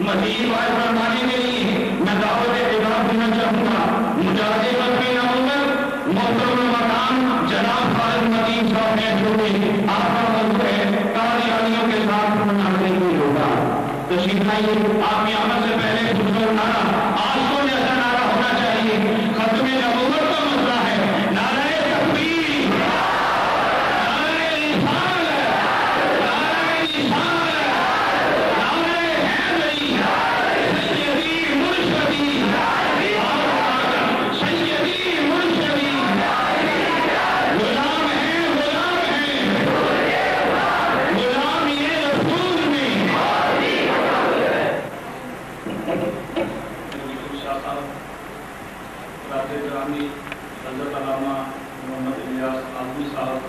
مزید بات فرمانے کے لیے میں دعوت خطاب دینا چاہوں گا مجاہد مدنی نوبت محترم مقام جناب خالد مدین صاحب نے جو آپ کا موضوع ہے قادیانیوں کے ساتھ مناظرے کی ہوگا تشریف لائیے آپ یہاں سے پہلے خوبصورت نعرہ آج کو جیسا نعرہ ہونا چاہیے ختم نبوت کا مسئلہ ہے نعرہ تکبیر نعرہ رسالت نعرہ رسالت نعرہ حیدری سیدی مرشدی سیدی مرشدی غلام ہیں غلام یہ رسول میں حضرت علامہ محمد الیاس آدمی صاحب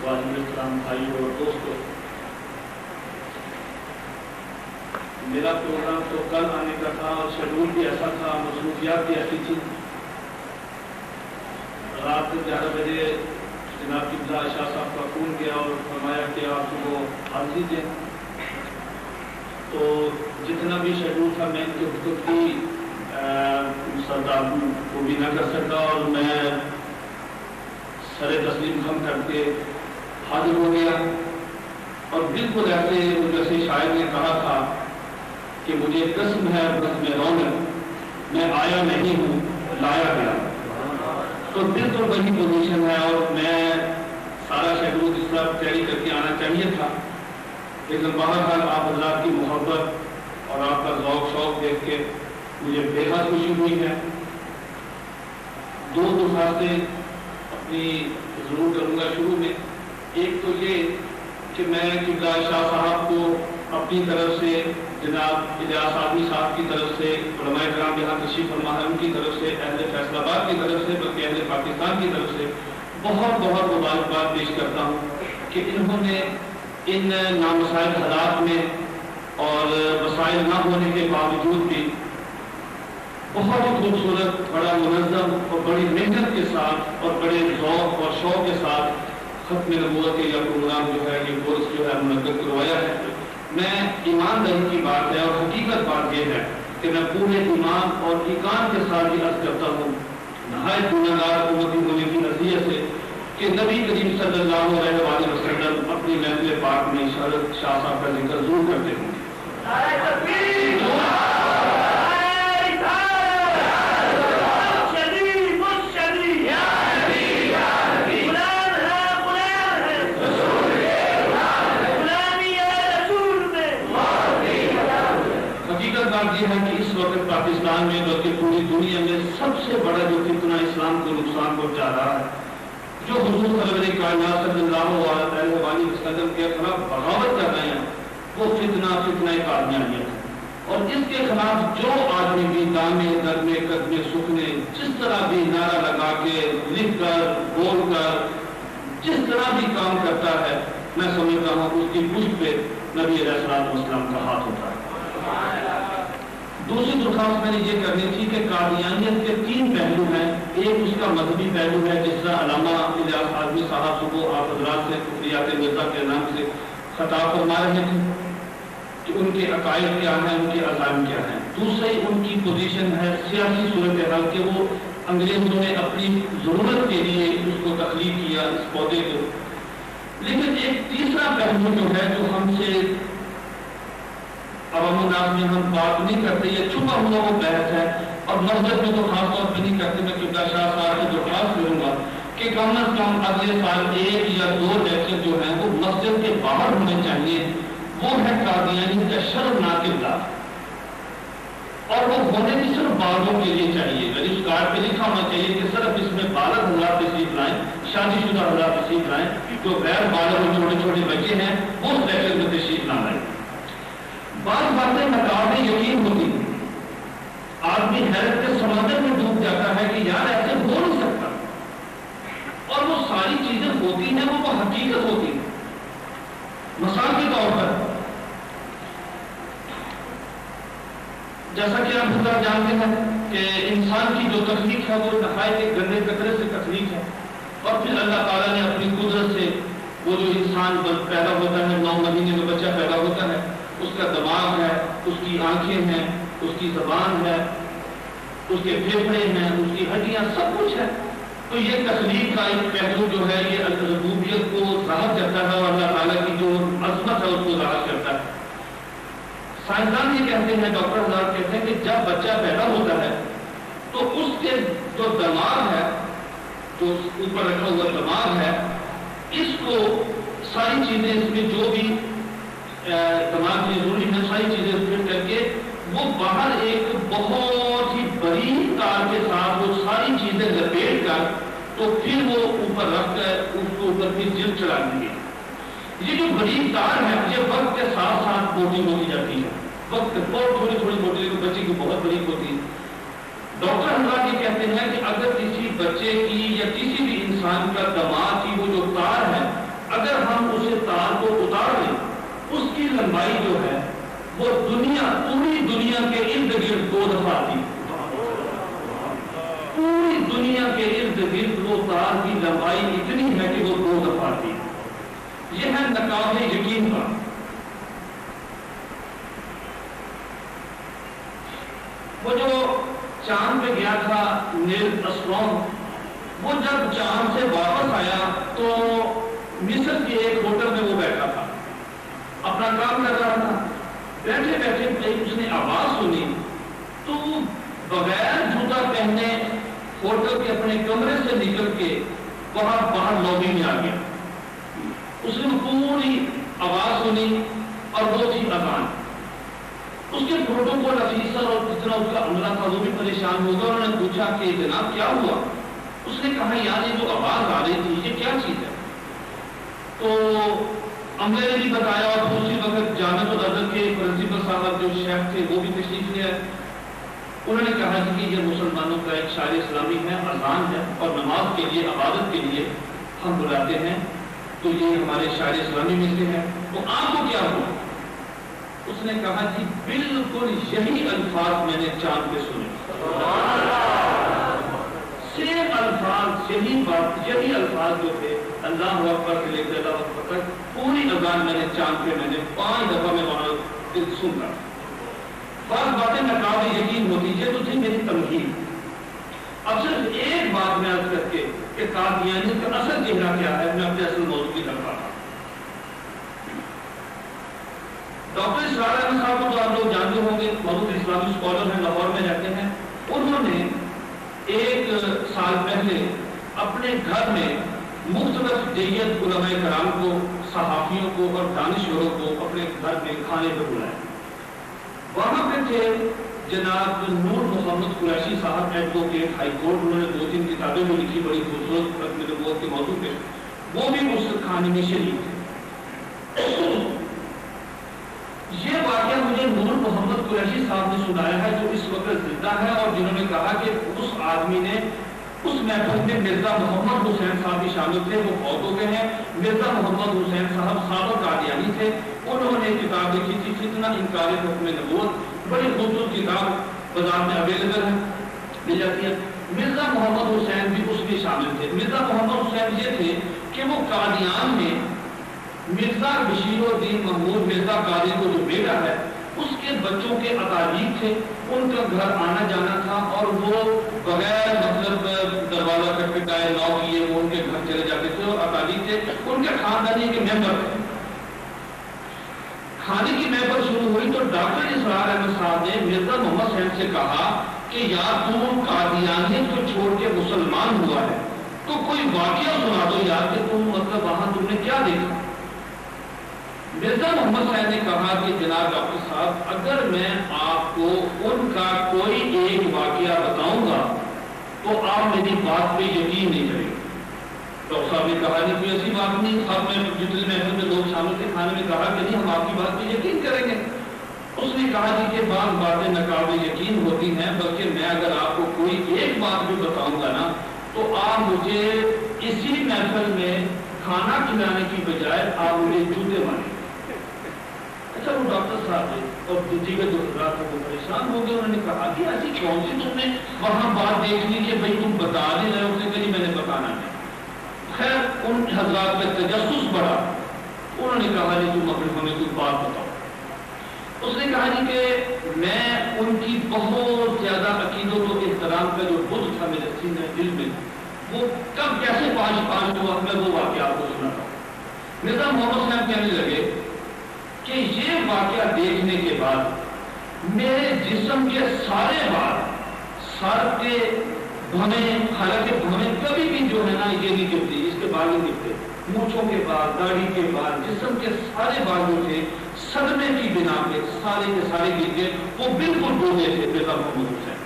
واجب السلام بھائی اور دوستوں، میرا پروگرام تو کل آنے کا تھا اور شیڈول بھی ایسا تھا، مصروفیات بھی ایسی تھی۔ رات 11 بجے جناب قبلہ شاہ صاحب کا فون کیا اور فرمایا کہ آپ کو حاضری دیں، تو جتنا بھی شیڈول تھا میں ان کے خود کی سردار کو بھی نہ کر سکتا اور میں سر تسلیم خم کر کے حاضر ہو گیا، اور بالکل ایسے جیسے شاعر نے کہا تھا کہ مجھے قسم ہے بزم رونق میں آیا نہیں ہوں لایا گیا، تو بالکل وہی پوزیشن ہے اور میں سارا شیڈول اس طرح تیاری کر کے آنا چاہیے تھا، لیکن بہرحال آپ حضرات کی محبت اور آپ کا ذوق شوق دیکھ کے مجھے بے حد خوشی ہوئی ہے۔ دو درخواستیں اپنی ضرور کروں گا شروع میں۔ ایک تو یہ کہ میں قبلہ شاہ صاحب کو اپنی طرف سے، جناب الیاس آدمی صاحب کی طرف سے، علماء کرام یہاں تشریف فرما ہیں ان کی طرف سے، اہل فیصل آباد کی طرف سے، بلکہ اہل پاکستان کی طرف سے بہت بہت مبارکباد پیش کرتا ہوں کہ انہوں نے ان نامساعد حالات میں اور وسائل نہ ہونے کے باوجود بھی بہت ہی خوبصورت، بڑا منظم اور بڑی محنت کے ساتھ اور بڑے ذوق اور شوق کے ساتھ ختم نبوت کے یہ پروگرام جو ہے، یہ کورس جو ہے منعقد کروایا ہے۔ میں ایمانداری کی بات ہے اور حقیقت بات یہ ہے کہ میں پورے ایمان اور ایقان کے ساتھ یہ عرض کرتا ہوں نہایت گنہگار امتی ہونے کی حیثیت سے کہ نبی کریم صلی اللہ علیہ وآلہ وسلم اپنی محفل پاک میں شاہ صاحب کا ذکر ضرور کرتے ہوں گے۔ یہ ہے کہ اس وقت پاکستان میں بلکہ پوری دنیا میں سب سے بڑا جو فتنہ اسلام کو نقصان پہنچا رہا ہے، جو حضور سرور کائنات صلی اللہ علیہ وسلم کے خلاف بغاوت کر رہے ہیں، وہ فتنہ قادیانیت ہے، اور اس کے خلاف جو آدمی بھی دامے درمے قدمے سکھنے جس طرح بھی نعرہ لگا کے لکھ کر بول کر جس طرح بھی کام کرتا ہے، میں سمجھتا ہوں اس کی پشت پہ نبی علیہ السلام کا ہاتھ ہوتا ہے۔ دوسری درخواست میں نے یہ کرنی تھی کہ قادیانیت کے 3 پہلو ہیں۔ ایک اس کا مذہبی پہلو ہے، جس طرح علامہ الیاس آدمی صاحب کو آپ حضرات سے کفریات مرزا کے نام سے خطاب فرما رہے تھے کہ ان کے عقائد کیا ہیں، ان کے عزائم کیا ہیں۔ دوسری ان کی پوزیشن ہے سیاسی صورتحال کہ وہ انگریزوں نے اپنی ضرورت کے لیے اس کو تخلیق کیا اس پودے کو، لیکن ایک تیسرا پہلو جو ہے جو ہم سے عوام الناس میں ہم بات نہیں کرتے، یہ چھپا ہوا وہ بحث ہے، اور مسجد میں تو خاص طور پہ نہیں کرتے۔ میں قبلہ شاہ صاحب سے درخواست کروں گا کہ کم از کم اگلے سال 1 یا 2 لیکچر جو ہیں وہ مسجد کے باہر ہونے چاہیے۔ وہ ہے قادیانی کا شرمناک کردار، اور وہ ہونے بھی صرف بالغوں کے لیے چاہیے۔ رجسٹر کارڈ پہ لکھا ہونا چاہیے کہ صرف اس میں بالغ حضرات تشریف لائیں، شادی شدہ حضرات تشریف لائیں، جو غیر بالغ اور چھوٹے چھوٹے بچے ہیں وہ اس لیکچر میں تشریف نہ لائیں۔ بعض باتیں مقابل یقین ہوتی ہیں، آدمی حیرت کے سمندر میں ڈوب جاتا ہے کہ یار ایسے ہو نہیں سکتا، اور وہ ساری چیزیں ہوتی ہیں، وہ حقیقت ہوتی ہیں۔ مثال کے طور پر جیسا کہ آپ حضرات جانتے ہیں کہ انسان کی جو تخلیق ہے وہ نہایت ایک گندے قطرے سے تخلیق ہے، اور پھر اللہ تعالیٰ نے اپنی قدرت سے وہ جو انسان پیدا ہوتا ہے 9 مہینے میں بچہ پیدا ہوتا ہے، اس کا دماغ ہے، اس کی آنکھیں ہیں، اس کی زبان ہے، اس کے پھیپھڑے ہیں، اس کی ہڈیاں، سب کچھ ہے. تو یہ تخلیق کا ایک پہلو جو ہے یہ ربوبیت کو ظاہر کرتا ہے اور اللہ تعالیٰ کی جو عظمت ہے اس کو ظاہر کرتا ہے. سائنسدان یہ کہتے ہیں، ڈاکٹر حضرات کہتے ہیں کہ جب بچہ پیدا ہوتا ہے تو اس کے جو دماغ ہے، جو اوپر رکھا ہوا دماغ ہے، اس کو ساری چیزیں اس میں جو بھی دماغ میں ضروری ہے ساری چیزیں فٹ کر کے وہ باہر ایک بہت ہی بڑی تار کے ساتھ وہ ساری چیزیں لپیٹ کر تو پھر وہ اوپر رکھ کر اس کو اوپر پھر جلد چڑھا دیں گے. یہ جو بڑی تار ہے یہ وقت کے ساتھ ساتھ موٹی ہوتی جاتی ہے. وقت بہت تھوڑی تھوڑی موٹی لیکن بچے کی بہت بڑی ہوتی ہے. ڈاکٹر حضرات یہ کہتے ہیں کہ اگر کسی بچے کی یا کسی بھی انسان کا دماغ کی وہ جو تار ہے اگر ہم اسے تار کو اتار لیں اس کی لمبائی جو ہے وہ پوری دنیا کے ارد گرد 2 دفعہ آتی ہے. پوری دنیا کے ارد گرد وہ تار کی لمبائی اتنی ہے کہ وہ 2 دفعہ آتی ہے. یہ ہے نقاب یقین کا. وہ جو چاند پہ گیا تھا نیل آرمسٹرانگ، وہ جب چاند سے واپس آیا تو مصر کے ایک ہوٹل میں وہ بیٹھا تھا، اپنا کام کر رہا تھا. بیٹھے بیٹھے اس نے آواز سنی تو بغیر جوتا پہنے ہوٹل کے اپنے کمرے سے نکل کے باہر لابی میں آ گیا. اس نے پوری آواز سنی اور وہ تھی اذان. اس کے پروٹوکول افیسر اور جتنا اس کا عملہ تھا وہ بھی پریشان ہو گیا. انہوں نے پوچھا کہ جناب کیا ہوا؟ اس نے کہا یار یہ جو آواز آ رہی تھی یہ کیا چیز ہے؟ تو عملے نے بھی بتایا اور اسی وقت جامعۃ الازہر کے پرنسپل صاحب جو شیخ تھے وہ بھی تشریف لے آئے. انہوں نے کہا کہ یہ مسلمانوں کا ایک شعار اسلامی ہے، اذان ہے اور نماز کے لیے عبادت کے لیے ہم بلاتے ہیں تو یہ ہمارے شعار اسلامی میں سے ہے. تو آپ کو کیا ہوا؟ اس نے کہا کہ بالکل یہی الفاظ میں نے چاند پہ سنے. سیم الفاظ، یہی بات، یہی الفاظ جو تھے اللہ اکبر سے لے کر اللہ اکبر تک پوری اذان میں نے چاند پہ میں نے 5 دفعہ میں وہاں دل سن رہا. بعض باتیں ناقابل یقین ہوتی ہے تو تھی میری تمہید. اب صرف ایک بات میں عرض کر کے کہ قادیانی کا اصل چہرہ کیا ہے میں اپنے اصل موضوع کی طرف آتا ہوں. ڈاکٹر اسرار احمد صاحب کو تو آپ لوگ جانتے ہوں گے، بہت اسلامی اسکالر ہیں، لاہور میں رہتے ہیں. انہوں نے 1 سال پہلے اپنے گھر میں مختلف جیت علماء کرام کو، صحافیوں کو اور دانشوروں کو اپنے گھر میں کھانے پہ بلایا. وہاں پہ تھے جناب نور محمد قریشی صاحب، ایڈوکیٹ ہائی کورٹ. انہوں نے 2-3 کتابیں بھی لکھی بڑی خوبصورت ختم نبوت کے موضوع پہ، وہ بھی اس کھانے میں شریک تھے. یہ واقعہ مجھے نور محمد قریشی صاحب نے سنایا ہے جو اس وقت زندہ ہے اور جنہوں نے کہا کہ اس آدمی نے اس محفل میں مرزا محمد حسین صاحب بھی شامل تھے، وہ فوت ہو گئے ہیں. مرزا محمد حسین صاحب سابق قادیانی تھے. انہوں نے کتاب لکھی تھی فتنہ انکار حکم نبوت، بڑی خوبصورت کتاب بازار میں اویلیبل ہے، مل جاتی ہے. مرزا محمد حسین بھی اس میں شامل تھے. مرزا محمد حسین یہ تھے کہ وہ قادیان میں مرزا بشیر الدین محمود مرزا قادری کو جو بیٹا ہے اس کے بچوں کے اقارب تھے. ان کا گھر آنا جانا تھا اور وہ بغیر مطلب دروازہ کھٹکھٹائے نوک کیے وہ ان کے گھر چلے جاتے تھے اور اقارب تھے. ان کے خاندانی کے ممبر تھے. کھانے کی محفل شروع ہوئی تو ڈاکٹر اسرار احمد صاحب نے مرزا محمد حسین سے کہا کہ یار تم قادیانیت کو چھوڑ کے مسلمان ہوا ہے تو کوئی واقعہ سنا دو یار کہ تم مطلب وہاں تم نے کیا دیکھا. مرزا محمد صاحب نے کہا کہ جناب ڈاکٹر صاحب اگر میں آپ کو ان کا کوئی ایک واقعہ بتاؤں گا تو آپ میری بات پہ یقین نہیں کریں گے. ڈاکٹر صاحب نے کہا نہیں کوئی ایسی بات نہیں. سب میں جتنے محفل میں لوگ شامل تھے کھانے میں کہا کہ نہیں ہم آپ کی بات پہ یقین کریں گے. اس نے کہا جی کہ بعض باتیں ناقابل یقین ہوتی ہیں بلکہ میں اگر آپ کو کوئی ایک بات بھی بتاؤں گا نا تو آپ مجھے اسی محفل میں کھانا کھلانے کی بجائے آپ مجھے جوتے ماریں. اچھا وہ ڈاکٹر صاحب نے اور دیگر جو حضرات ہیں وہ پریشان ہو گئے. انہوں نے کہا کہ ایسی کون سی تم نے وہاں بات دیکھ لی کہ بھائی تم بتا نہیں رہے. اس نے کہا میں نے بتانا ہے. خیر ان حضرات کا تجسس بڑھا. انہوں نے کہا کہ تم اپنے ہمیں کوئی بات بتاؤ. اس نے کہا جی کہ میں ان کی بہت زیادہ عقیدت و احترام کا جو بت تھا میرے سینے دل میں، وہ کب کیسے پانچ ہوا، میں وہ واقعہ آپ کو سناتا ہوں۔ مرزا محمد صاحب کہنے لگے کہ یہ واقعہ دیکھنے کے بعد میرے جسم کے سارے بال، سر کے بھویں، حالانکہ بھویں کبھی بھی جو ہے نا یہ نہیں گرتی، اس کے بال نہیں گرتے، مونچھوں کے بال، داڑھی کے بال، جسم کے سارے بال جو تھے صدمے کی بنا پہ سارے کے سارے گر گئے، وہ بالکل ڈوبے تھے مرزا محمد حسین۔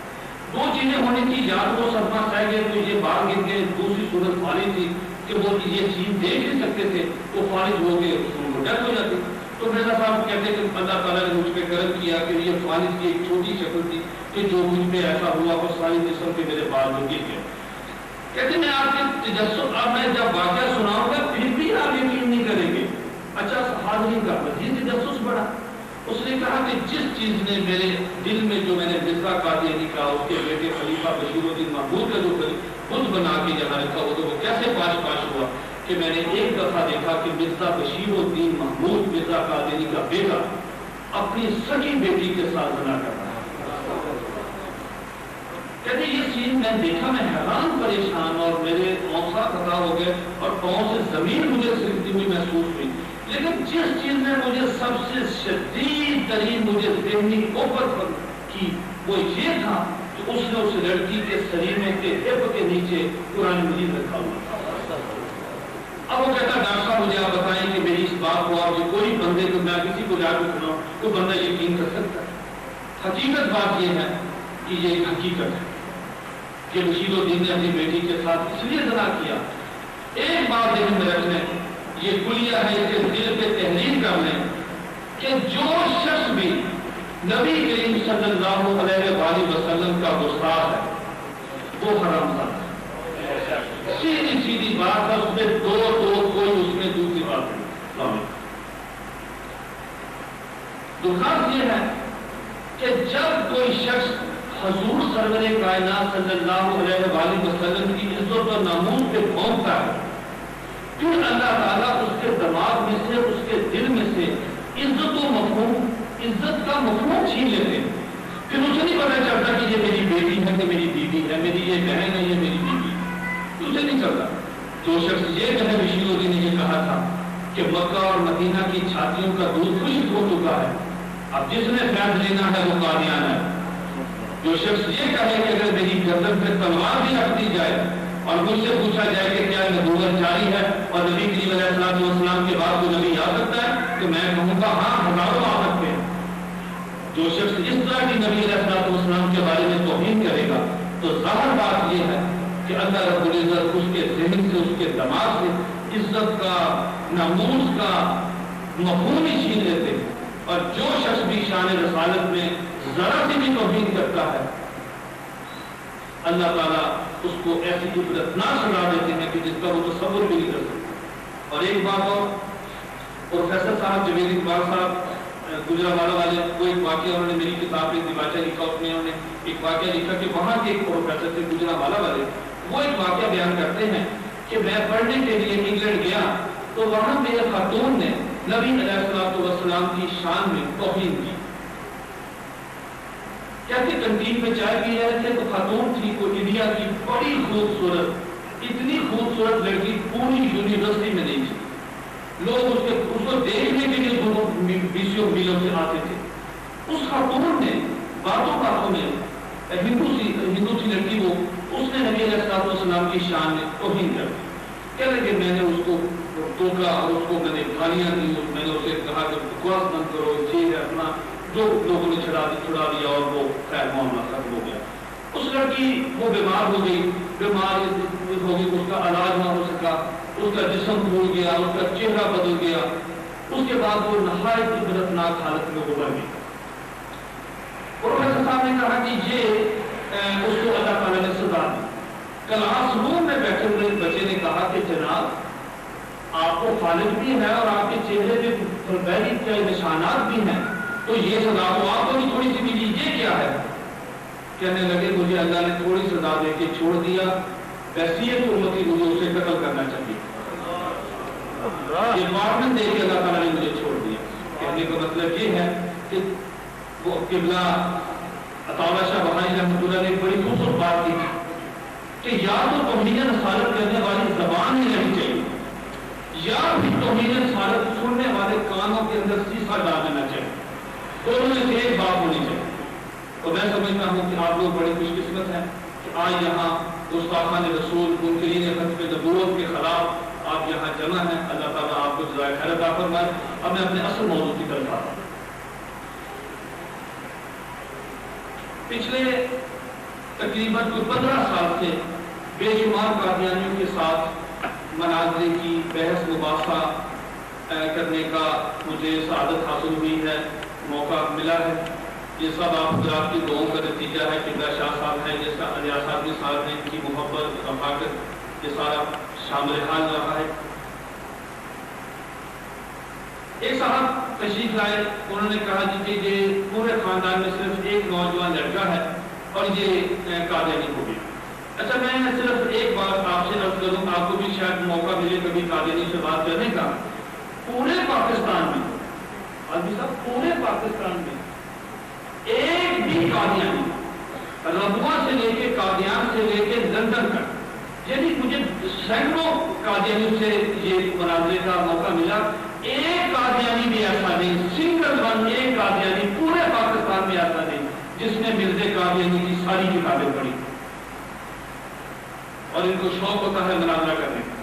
دو چیزیں ہونے کی، یا تو وہ صدمہ سہ گئے تو یہ بال گر گئے، دوسری صورت فالج تھی کہ وہ یہ چیز دیکھ نہیں سکتے تھے، وہ فالج ہو گئے، ان کو ڈیتھ ہو جاتی۔ تو مرزا صاحب کہتے ہیں کہ اللہ تعالیٰ نے مجھ پہ کرم کیا کہ یہ فالج کی ایک چھوٹی شکل تھی کہ جو مجھ پہ ایسا ہوا وہ ساری جسم پہ میرے بال جو گر گئے۔ کہتے ہیں آپ کے تجسس، اب میں جب واقعہ سناؤں گا پھر بھی آپ یقین نہیں کریں گے۔ اچھا حاضرین کا مزید تجسس بڑھا۔ اس نے کہا کہ جس چیز نے میرے دل میں جو میں نے مرزا قادیانی کا، اس کے بیٹے خلیفہ بشیر الدین محمود کا جو بت بنا کے یہاں رکھا وہ تو وہ کیسے پاش ہوا کہ میں نے ایک دفعہ دیکھا کہ مرزا بشیر الدین محمود مرزا قادیانی کا بیٹا اپنی سگی بیٹی کے ساتھ زنا کر رہا ہے۔ کہتے یہ سین میں دیکھا، میں حیران پریشان اور میرے حوصلہ خطا ہو گئے اور پاؤں سے زمین مجھے سلگتی ہوئی محسوس ہوئی۔ لیکن جس چیز نے مجھے سب سے شدید ترین مجھے ذہنی قوت کی وہ یہ تھا کہ اس نے اس لڑکی کے سرینے کے ہپ کے نیچے قرآن مجید رکھا ہوا۔ اب وہ کہتا ڈاکٹر صاحب مجھے آپ بتائیں کہ میری اس بات کو آپ کوئی بندے کو میں کسی کو جا کے سناؤں کوئی بندہ یقین کر سکتا ہے؟ حقیقت بات یہ ہے کہ یہ ایک حقیقت ہے کہ بشیر الدین نے اپنی بیٹی کے ساتھ اس لیے زنا کیا۔ ایک بات ذہن میں رکھ لیں، یہ کلیہ ہے، اس کے دل پہ تحریر کر لیں کہ جو شخص بھی نبی کریم صلی اللہ علیہ وآلہ وسلم کا گستاخ ہے وہ حرامزادہ ہے۔ سیدھی سیدھی بات ہے، اس میں کوئی اس میں دوسری بات نہیں۔ درخواست یہ ہے کہ جب کوئی شخص حضور سرور کائنات صلی اللہ علیہ وآلہ وسلم کی عزت و ناموس پہ پہنچتا ہے، پھر اللہ تعالیٰ اس کے دماغ میں سے، اس کے دل میں سے عزت و مفہوم، عزت کا مفہوم چھین لیتے ہیں۔ پھر اسے نہیں پتہ چلتا کہ یہ میری بیٹی ہے کہ میری بیوی ہے، میری یہ بہن ہے یہ میری بیوی ہے، اسے نہیں چلتا۔ جو شخص یہ کہے، بشیر الدین نے یہ کہا تھا کہ مکہ اور مدینہ کی چھاتیوں کا دودھ خشک ہو چکا ہے، اب جس نے فیض لینا ہے وہ قادیان ہے۔ جو شخص یہ کہے کہ اگر میری گردن پہ تلوار بھی رکھ دی جائے اور مجھ سے پوچھا جائے کہ کیا نبوت جاری ہے اور نبی کریم علیہ السلام کے بعد کوئی نبی آ سکتا ہے، تو میں کہوں گا ہاں، ہزاروں آ سکتے ہیں۔ جو شخص اس طرح کی نبی علیہ السلام کے بارے میں توہین کرے گا تو ظاہر بات یہ ہے کہ اللہ رب العزت اس کے ذہن سے، اس کے دماغ سے عزت کا، ناموس کا مفہوم ہی چھین لیتے ہیں۔ اور جو شخص بھی شان رسالت میں ذرا سی بھی توہین کرتا ہے، اللہ تعالیٰ اس کو ایسی عبرتناک سزا دیتے ہیں کہ جس کا وہ تصور بھی نہیں کر سکتا۔ اور ایک بات اور، پروفیسر صاحب جوید اقبال صاحب گجرانوالہ والے، وہ ایک واقعہ انہوں نے میری کتاب میں دیباچہ لکھا، اس میں انہوں نے ایک واقعہ لکھا کہ وہاں کے ایک پروفیسر تھے گجرانوالہ والے، وہ ایک واقعہ بیان کرتے ہیں کہ میں پڑھنے کے لیے انگلینڈ گیا تو وہاں میرے خاتون نے نبی علیہ السلام کی شان میں توہین کی۔ کہتے کنٹین میں چائے پی رہے تھے تو خاتون تھی، کوئی انڈیا کی بڑی خوبصورت، اتنی خوبصورت لڑکی پوری یونیورسٹی میں نہیں تھی، لوگ اس کو دیکھنے کے لیے دونوں بیسوں میلوں سے آتے تھے۔ اس خاتون نے باتوں میں، ہندو تھی لڑکی وہ، اس نے نبی علیہ السلام کی شان میں توہین کر دی۔ کہتے کہ میں نے اس کو ٹوکا اور اس کو میں نے گالیاں دی، میں نے اسے کہا کہ بکواس بند کرو، یہ ہے اپنا، جو لوگوں نے چھڑا دیا اور وہ خیر معاملہ ختم ہو گیا۔ اس لڑکی وہ بیمار ہو گئی، اس کا علاج نہ ہو سکا، اس کا جسم پھول گیا، اس کا چہرہ بدل گیا، اس کے بعد وہ نہایت عبرتناک حالت میں گزر گئی۔ پروفیسر صاحب نے کہا کہ یہ اس کو اللہ تعالیٰ نے سزا دی۔ کلاس روم میں بیٹھے ہوئے بچے نے کہا کہ جناب آپ کو فالج بھی ہے اور آپ کے چہرے پہ فلبیری کے نشانات بھی ہیں، تو یہ سزا تو آپ کو بھی تھوڑی سی ملی، یہ کیا ہے؟ کہنے لگے مجھے اللہ نے تھوڑی سزا دے کے چھوڑ دیا، ویسیت امتی مجھے اسے قتل کرنا چاہیے، یہ وارننگ دے کے اللہ تعالیٰ نے مجھے چھوڑ دیا۔ کہنے کا مطلب یہ ہے کہ وہ قبلہ عطاءاللہ شاہ بہاری رحمۃ اللہ نے بڑی خوبصورت بات کی کہ یا تو توحید رسالت کرنے والی زبان ہی رہنی چاہیے یا پھر توحید رسالت سننے والے کانوں کے اندر سیسا ڈال دینا چاہیے، دونوں میں سے ایک بات ہونی چاہیے۔ اور میں سمجھتا ہوں کہ آپ لوگ بڑے خوش قسمت ہیں کہ آج یہاں گستاخان رسول منکرین ختم نبوت کے خلاف آپ یہاں جمع ہیں۔ اللہ تعالیٰ آپ کو جزائے خیر عطا فرمائے۔ اب میں اپنے اصل موضوع کی طرف آتا ہوں۔ پچھلے تقریباً 15 سال سے بے شمار قادیانیوں کے ساتھ مناظرے کی بحث مباحثہ کرنے کا مجھے سعادت حاصل ہوئی ہے، موقع ملا ہے۔ یہ سب آپ حضرات کی دعاؤں کا نتیجہ ہے۔ قبلہ شاہ صاحب ہیں، جیسا الیاس صاحب صاحب نے ان کی محبت رفاقت یہ سارا شامل حال رہا ہے۔ ایک صاحب تشریف لائے، انہوں نے کہا جی کہ یہ پورے خاندان میں صرف ایک نوجوان لڑکا ہے اور یہ قادیانی ہو گیا۔ اچھا، میں صرف ایک بات آپ سے عرض کروں، آپ کو بھی شاید موقع ملے کبھی قادیانی سے بات کرنے کا۔ پورے پاکستان میں عالمی صاحب، پورے پاکستان میں ایک بھی قادیانی ربوہ سے لے کے قادیان سے لے کے لندن تک، یعنی مجھے سینکڑوں قادیانیوں سے یہ مناظرے کا موقع ملا، ایک قادیانی بھی ایسا نہیں، سنگل ون ایک قادیانی پورے پاکستان میں ایسا نہیں جس نے مرزا قادیانی کی ساری کتابیں پڑھی اور ان کو شوق ہوتا ہے مناظرہ کرنے کا۔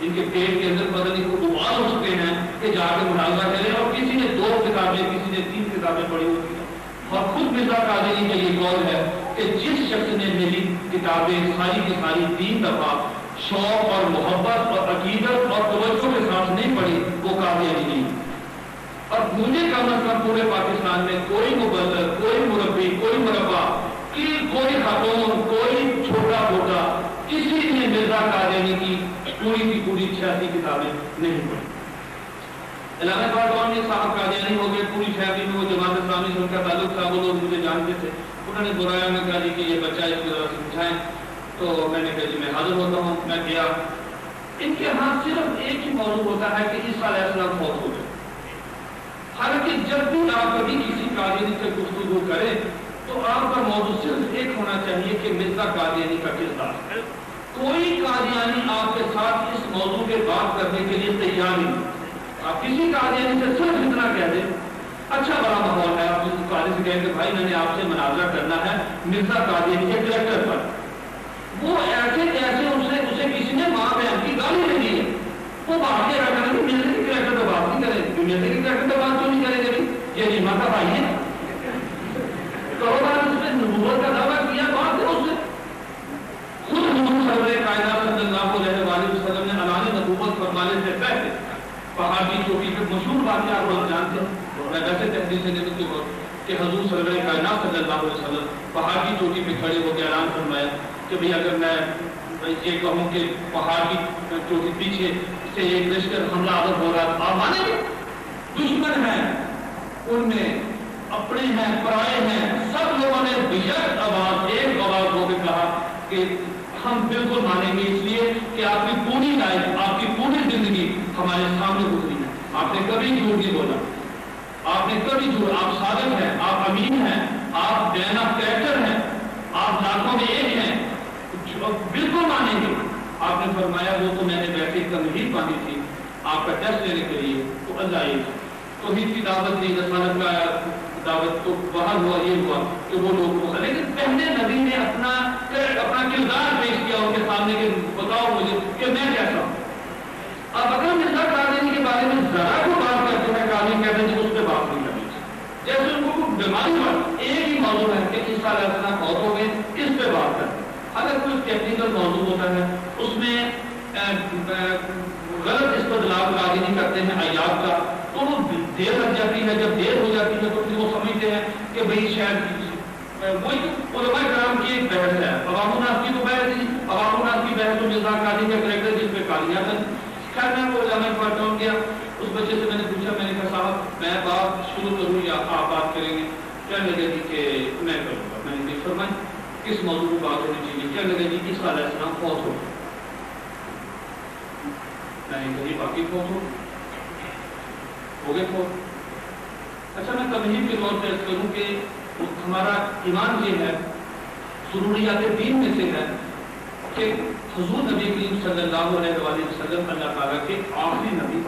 ان کے پیٹ کے اندر پتہ نہیں کو ابال ہو سکتے ہیں کہ جا کے مناظرہ کریں، اور کسی نے 2 کتابیں، کسی نے 3 کتابیں پڑھی ہوتی ہیں۔ اور خود مرزا قادیانی کا یہ قول ہے کہ جس شخص نے میری کتابیں ساری کی ساری 3 دفعہ شوق اور محبت اور عقیدت اور توجہ کے ساتھ نہیں پڑھی، وہ قادیانی نہیں۔ اور مجھے کم از کم پورے پاکستان میں کوئی مبلغ، کوئی مربی، کوئی مربع، کوئی خاتون، کوئی چھوٹا موٹا، کسی نے مرزا قادیانی کی پوری 86 کتابیں نہیں پڑھی۔ علامہ اقبال صاحب قادیانی ہو گئے، پوری فیملی میں وہ جماعت اسلامی سے ان کا تعلق تھا، وہ لوگ مجھے جانتے تھے۔ انہوں نے بلایا، میں کہا جی کہ یہ بچہ اس کو ذرا سمجھائیں، تو میں نے کہا جی میں حاضر ہوتا ہوں۔ میں گیا، ان کے ہاں صرف ایک ہی موضوع ہوتا ہے کہ عیسیٰ علیہ السلام فوت ہو گئے۔ حالانکہ جب بھی آپ کبھی کسی قادیانی سے گفتگو کریں تو آپ کا موضوع صرف ایک ہونا چاہیے کہ مرزا قادیانی کا کردار۔ کوئی قادیانی آپ کے ساتھ اس موضوع کے بات کرنے کے لیے تیار نہیں۔ آپ کسی قادیانی سے صرف اتنا کہہ دیں، اچھا بڑا ماحول ہے، آپ اس قادی سے کہیں کہ بھائی میں نے آپ سے مناظرہ کرنا ہے مرزا قادیانی کے کریکٹر پر۔ وہ ایسے اسے کسی نے ماں بہن کی گالی دے دی ہے، وہ بات کے رکھنا نہیں، مرزا کے کریکٹر پر بات نہیں کرے، مرزا کے کریکٹر پر بات کیوں نہیں کرے گا؟ یہ نیما کا بھائی ہے، اس نے نبوت کا دعویٰ کیا، بات ہے اس نے خود حضور سرور کائنات صلی اللہ علیہ وآلہ وسلم نے اعلان نبوت فرمانے سے پہلے پہاڑ کی چوٹی پہ مشہور واقعہ آپ لوگ جانتے ہیں، میں ویسے تحدید سے نہیں تو کہ حضور سرور کائنات صلی اللہ علیہ وسلم پہاڑ کی چوٹی پہ کھڑے ہو کے اعلان فرمایا کہ بھئی اگر میں یہ کہوں کہ پہاڑ کی چوٹی پیچھے سے ایک لشکر حملہ آور ہو رہا تھا، آپ مانیں گے؟ دشمن ہیں، ان میں اپنے ہیں، پرائے ہیں، سب لوگوں نے بیک آواز، ایک آواز ہو کے کہا کہ ہم بالکل مانیں گے، اس لیے کہ آپ کی پوری لائف، آپ کی پوری زندگی ہمارے سامنے گزری ہے، آپ نے کبھی جھوٹ نہیں بولا، آپ نے کبھی جھوٹ، آپ صادق ہیں، آپ امین ہیں، آپ مین آف کریکٹر ہیں، آپ لاکھوں میں ایک ہیں، بالکل مانیں گے۔ آپ نے فرمایا وہ تو میں نے ویسے تمہید باندھی تھی آپ کا ٹیسٹ لینے کے لیے، تو اللہ یہ توحید کی دعوت دی، رسالت کا دعوت تو باہر ہوا، یہ ہوا کہ وہ لوگ، لیکن پہلے نبی نے اپنا کردار پیش کیا ان کے سامنے کہ بتاؤ مجھے کہ میں کیسا ہوں۔ اب اگر مرزا قادیانی کے بارے میں ذرا کو بات کرتے ہیں، قادیانی کہتے ہیں کہ اس پہ بات نہیں کرنی چاہیے، جیسے ان کو بیماری ہوا، ایک ہی موضوع ہے کہ عیسیٰ علیہ السلام فوت ہو گئے، اس پہ بات کرتے ہیں۔ اگر کوئی ٹیکنیکل موضوع ہوتا ہے اس میں غلط استدلال قادیانی کرتے ہیں آیات کا، تو وہ دیر لگ جاتی ہے، جب دیر ہو جاتی ہے تو پھر وہ سمجھتے ہیں کہ بھئی شاید وہی علماء کرام کی ایک بحث ہے، عوام الناس کی تو بحث ہی، عوام الناس کی بحث تو مرزا قادیانی کا کریکٹر جس پہ قادیات ہیں۔ خیر میں وہ علامہ اقبال ٹاؤن گیا، اس بچے سے میں نے پوچھا، میں نے کہا صاحب میں بات شروع کروں یا آپ بات کریں گے؟ کیا لگے گی کہ میں کروں گا؟ میں نے فرمایا کس موضوع کی بات ہونی چاہیے؟ کیا لگے گی عیسیٰ علیہ السلام فوت ہو، میں نے کہا باقی فوت ہو گئے فوت، اچھا میں تمہید کے طور پہ عرض کروں کہ ہمارا ایمان یہ ہے، ضروریات دین میں سے ہے کہ حضور نبی کریم صلی اللہ علیہ وآلہ وسلم اللہ تعالیٰ کے آخری نبی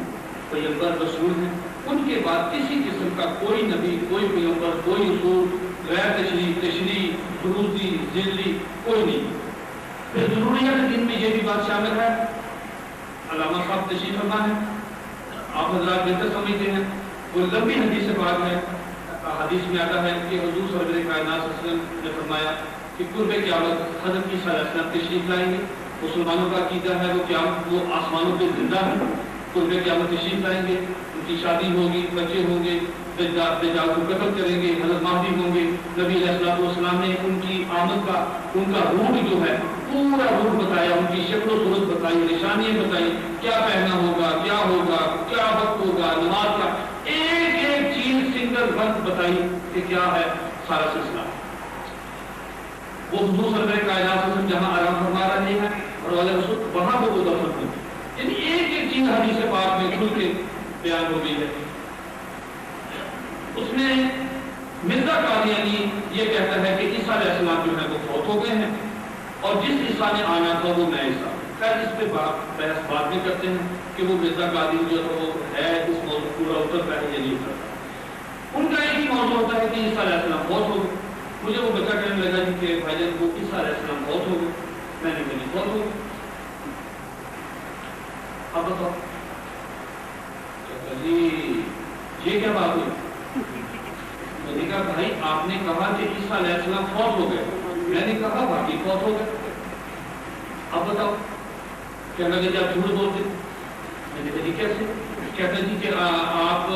پیغمبر رسول ہیں. ان کے بعد کسی قسم کا کوئی نبی، کوئی پیغمبر، کوئی رسول، غیر تشریح، دروزی، ذلی کوئی نہیں. پھر ضروریات دین میں یہ بھی بات شامل ہے، علامہ صاحب تشریف فرما ہے، آپ حضرات بہتر سمجھتے ہیں، وہ لمبی حدیث پاک ہے. حدیث میں آتا ہے کہ حضور سرور کائنات صلی اللہ علیہ وسلم نے فرمایا کہ قرب قیامت حضرت عیسیٰ علیہ السلام تشریف لائیں گے. مسلمانوں کا عقیدہ ہے وہ آسمانوں پہ زندہ ہے، قرب قیامت تشریف لائیں گے، ان کی شادی ہوگی، بچے ہوں گے، دجال کو قتل کریں گے، حضرت مہدی ہوں گے. نبی علیہ السلام نے ان کی آمد کا، ان کا روح جو ہے پورا روح بتایا، ان کی شکل و صورت بتائی، نشانیاں بتائی، کیا پہنا ہوگا، کیا ہوگا، کیا وقت ہوگا، نماز کا ایک ایک چیز سنگل وقت بتائی کہ کیا ہے سارا سلسلہ. وہ حضور سرور کائنات سے جہاں آرام فرما رہے ہیں اور والے رسول وہاں وہ دفن ہوئی، یعنی ایک ایک چیز حدیث پاک میں کھل کے بیان ہو گئی ہے. اس میں مرزا قادیانی یہ کہتا ہے کہ عیسیٰ علیہ السلام جو ہے وہ فوت ہو گئے ہیں اور جس عیسیٰ نے آنا تھا وہ نئے عیسیٰ. خیر اس پہ بحث بعد میں کرتے ہیں کہ وہ مرزا قادیانی جو ہے وہ ہے اس موضوع پورا اترتا ہے یا نہیں اترتا. ان کا ایک ہی موضوع ہوتا ہے کہ عیسیٰ علیہ السلام فوت ہو گئے. مجھے وہ بچہ کہنے لگا جی کہ بھائی جان وہ عیسیٰ علیہ السلام فوت ہو گئے. میں نے کہا فوت ہو گئے. اب بتاؤ جی یہ کیا بات ہوئی؟ میں نے کہا بھائی آپ نے کہا کہ عیسیٰ علیہ السلام فوت ہو گئے. میں نے کہا باقی فوت ہو گئے. اب بتاؤ کیا لگے جی آپ جھوٹ بولتے؟ میں نے کہا جی کیسے؟ کہتے جی کہ آپ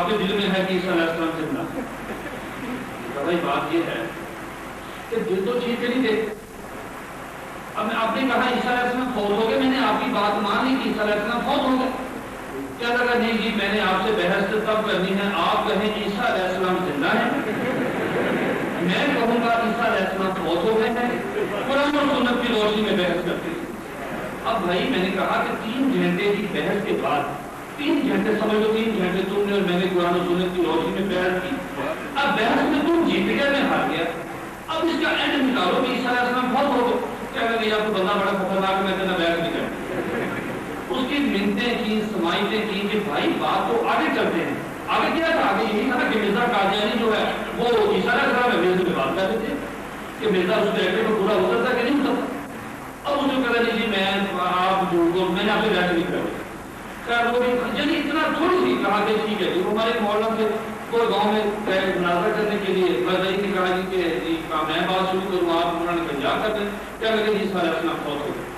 کے دل میں ہے کہ عیسیٰ علیہ السلام زندہ. بھائی بات یہ ہے کہ دل تو چیز نہیں دے. اب آپ نے کہا عیسیٰ علیہ السلام فوت ہو گئے، میں نے آپ کی بات مانی کہ عیسیٰ علیہ السلام فوت ہو گئے. کیا لگا نہیں جی میں نے آپ سے بحث تب کرنی ہے، آپ کہیں عیسیٰ علیہ السلام زندہ ہے، میں کہوں گا عیسیٰ علیہ السلام فوت ہو گئے ہیں، قرآن اور سنت کی روشنی میں بحث کرتے ہیں. اب بھائی میں نے کہا کہ 3 گھنٹے کی بحث کے بعد 3 گھنٹے سمجھ لو 3 گھنٹے تم نے اور میں نے قرآن و سنت کی روشنی میں بحث کی. اب بحث میں تم جیت گیا، میں ہار گیا. اب اس کا اینڈ نکالو کہ عیسیٰ علیہ السلام فوت ہو گئے. کیا لگے آپ کو بندہ بڑا خطرناک، میں اتنا بحث نہیں کرتا. اس کی منتیں کی، سمائتیں کی کہ بھائی بات تو آگے چلتے ہیں. آگے کیا تھا؟ آگے یہی تھا کہ مرزا قادیانی جو ہے وہ عیسیٰ علیہ السلام میں مرزا میں بات کرتے تھے کہ مرزا اس ڈیٹے کو پورا اترتا کہ نہیں اترتا. اب اس نے کہا جی میں آپ جھوٹ بول، میں نے آپ سے بحث نہیں کرا. خیر وہ یعنی اتنا تھوڑی سی کہا کہ ٹھیک ہے جی. ہمارے محلہ سے کوئی گاؤں میں مناظرہ کرنے کے لیے مرزا نے کہا جی کہ جی میں بات شروع کروں، آپ انہوں نے پنجاب کر دیں. کیا لگے جی عیسیٰ علیہ السلام فوت ہو گئے.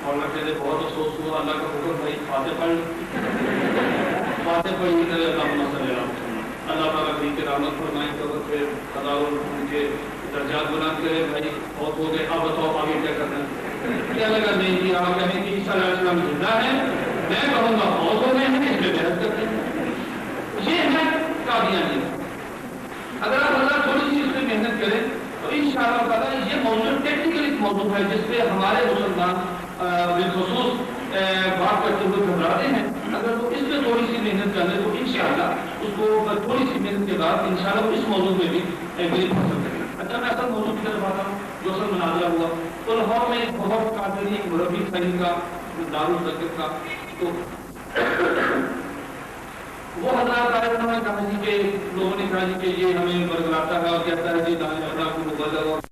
مولانا کہتے بہت افسوس ہوا، اللہ کا حکم بھائی فاتح پڑھی اللہ تعالیٰ کی رحمت فرمائے تو پھر ہزاروں ان کے درجات بلند کرے. بھائی بہت ہو گئے، اب بتاؤ آگے کیا کرنا ہے. کیا لگا نہیں جی آپ کہیں کہ عیسیٰ علیہ السلام زندہ ہے، میں کہوں گا بہت ہو گئے ہیں، اس میں بحث کرتے ہیں. یہ ہے قادیانی. اگر آپ اللہ تھوڑی سی اس میں محنت کریں تو انشاءاللہ تعالیٰ یہ موضوع ٹیکنیکل ایک موضوع ہے جس پہ ہمارے مسلمان بالخصوص بات کرتے ہوئے گھبراتے ہیں. اگر وہ اس میں تھوڑی سی محنت کر لیں تو انشاءاللہ اس کو تھوڑی سی محنت کے بعد انشاءاللہ وہ اس موضوع میں بھی ایگری ہو سکتے ہیں. اچھا میں اصل موضوع کی طرف آتا ہوں جو اصل مناظرہ ہوا تو لاہور میں ایک بہت قادری ایک مربی تھا ان کا دارالذکر کا. تو وہ حضرات آئے، انہوں نے کہا جی کہ لوگوں نے کہا جی کہ یہ ہمیں برگلاتا ہے اور کہتا ہے جی دانے اللہ کو مبلغ اور